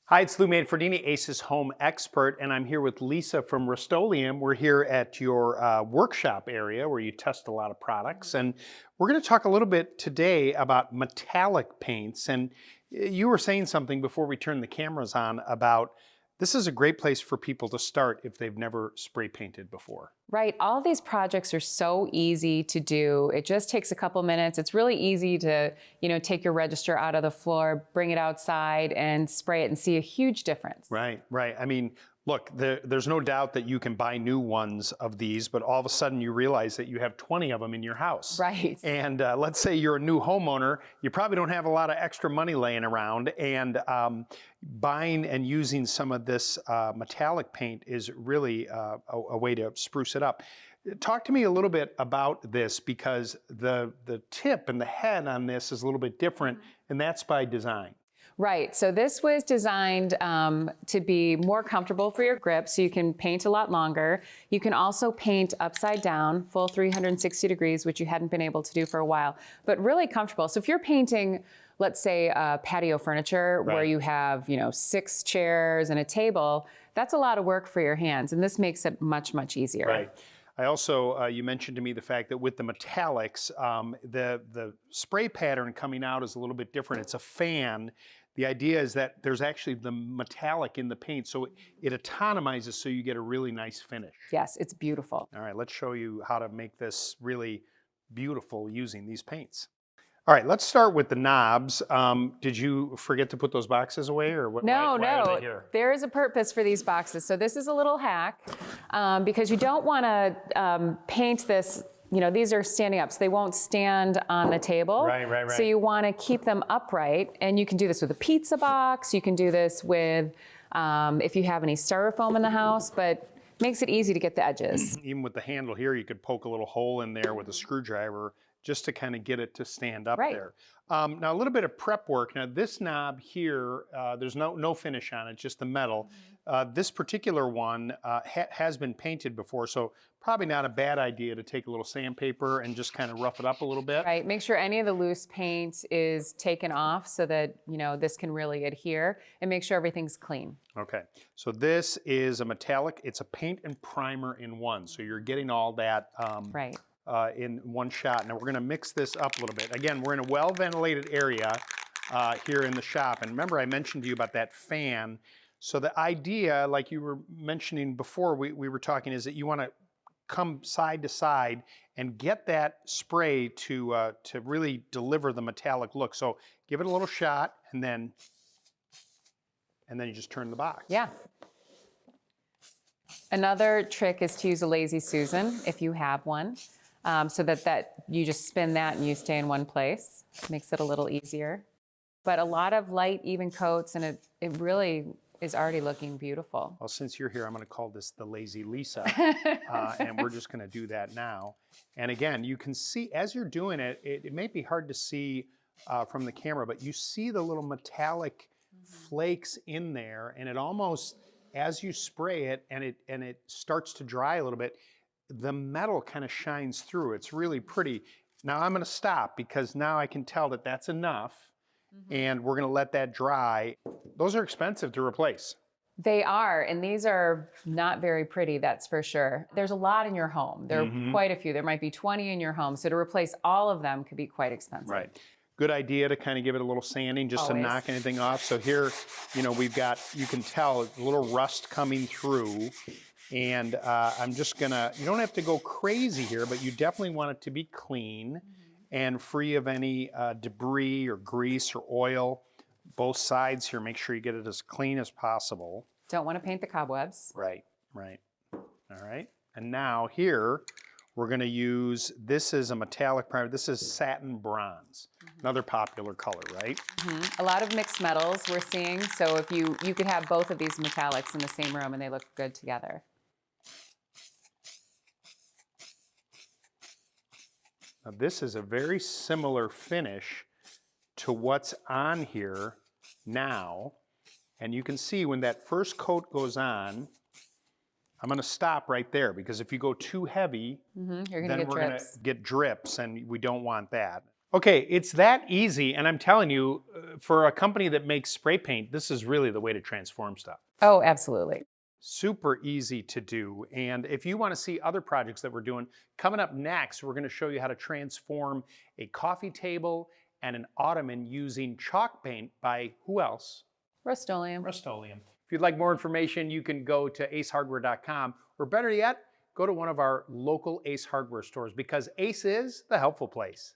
Hi, it's Lou Manfredini, ACES Home Expert, and I'm here with Lisa from Rust-Oleum. We're here at your workshop area where you test a lot of products, and we're going to talk a little bit today about metallic paints. And you were saying something before we turned the cameras on about this is a great place for people to start if they've never spray painted before. Right. All these projects are so easy to do. It just takes a couple minutes. It's really easy to, take your register out of the floor, bring it outside and spray it and see a huge difference. Right, right. I mean, look, there's no doubt that you can buy new ones of these, but all of a sudden you realize that you have 20 of them in your house. Right. And let's say you're a new homeowner, you probably don't have a lot of extra money laying around, and buying and using some of this metallic paint is really a way to spruce it up. Talk to me a little bit about this, because the tip and the head on this is a little bit different, and that's by design. Right. So this was designed to be more comfortable for your grip, so you can paint a lot longer. You can also paint upside down, full 360 degrees, which you hadn't been able to do for a while, but really comfortable. So if you're painting, let's say, patio furniture, Right, where you have, 6 chairs and a table, that's a lot of work for your hands, and this makes it much, much easier. Right. I also, you mentioned to me the fact that with the metallics, the spray pattern coming out is a little bit different. It's a fan. The idea is that there's actually the metallic in the paint, so it autonomizes so you get a really nice finish. Yes, it's beautiful. All right, let's show you how to make this really beautiful using these paints. All right, let's start with the knobs. Did you forget to put those boxes away, or what? No, why are no. they here? There is a purpose for these boxes. So this is a little hack because you don't want to paint this. These are standing up, so they won't stand on the table. Right. So you want to keep them upright, and you can do this with a pizza box. You can do this with if you have any styrofoam in the house, but makes it easy to get the edges. Even with the handle here, you could poke a little hole in there with a screwdriver just to kind of get it to stand up Right. there. Now a little bit of prep work. Now this knob here, there's no finish on it, just the metal. This particular one has been painted before, so probably not a bad idea to take a little sandpaper and just kind of rough it up a little bit. Right. Make sure any of the loose paint is taken off so that, this can really adhere, and make sure everything's clean. Okay, so this is a metallic. It's a paint and primer in one, so you're getting all that Right. in one shot. Now we're going to mix this up a little bit. Again, we're in a well-ventilated area here in the shop, and remember I mentioned to you about that fan. So the idea, like you were mentioning before we were talking, is that you want to come side to side and get that spray to really deliver the metallic look. So give it a little shot, and then you just turn the box. Yeah. Another trick is to use a Lazy Susan if you have one, so that you just spin that and you stay in one place. Makes it a little easier. But a lot of light, even coats, and it really is already looking beautiful. Well, since you're here, I'm going to call this the Lazy Lisa, and we're just going to do that now. And again, you can see as you're doing it, it may be hard to see from the camera, but you see the little metallic flakes in there, and it almost, as you spray it and it starts to dry a little bit, the metal kind of shines through. It's really pretty. Now I'm going to stop because now I can tell that that's enough. And we're going to let that dry. Those are expensive to replace. They are, and these are not very pretty, that's for sure. There's a lot in your home. There are quite a few. There might be 20 in your home, so to replace all of them could be quite expensive. Right. Good idea to kind of give it a little sanding just to knock anything off. So here, we've got, you can tell a little rust coming through. And I'm just gonna, you don't have to go crazy here, but you definitely want it to be clean and free of any debris or grease or oil. Both sides here, make sure you get it as clean as possible. Don't want to paint the cobwebs. Right. All right. And now here, we're going to use, this is a metallic primer. This is satin bronze, another popular color, right? A lot of mixed metals we're seeing. So if you could have both of these metallics in the same room and they look good together. Now this is a very similar finish to what's on here now. And you can see when that first coat goes on, I'm going to stop right there, because if you go too heavy, You're then going to get we're going to drips. get drips, and we don't want that. Okay, it's that easy, and I'm telling you, for a company that makes spray paint, this is really the way to transform stuff. Oh, absolutely. Super easy to do. And if you want to see other projects that we're doing, coming up next, we're going to show you how to transform a coffee table and an ottoman using chalk paint by who else? Rust-Oleum. Rust-Oleum. If you'd like more information, you can go to acehardware.com, or better yet, go to one of our local Ace Hardware stores, because Ace is the helpful place.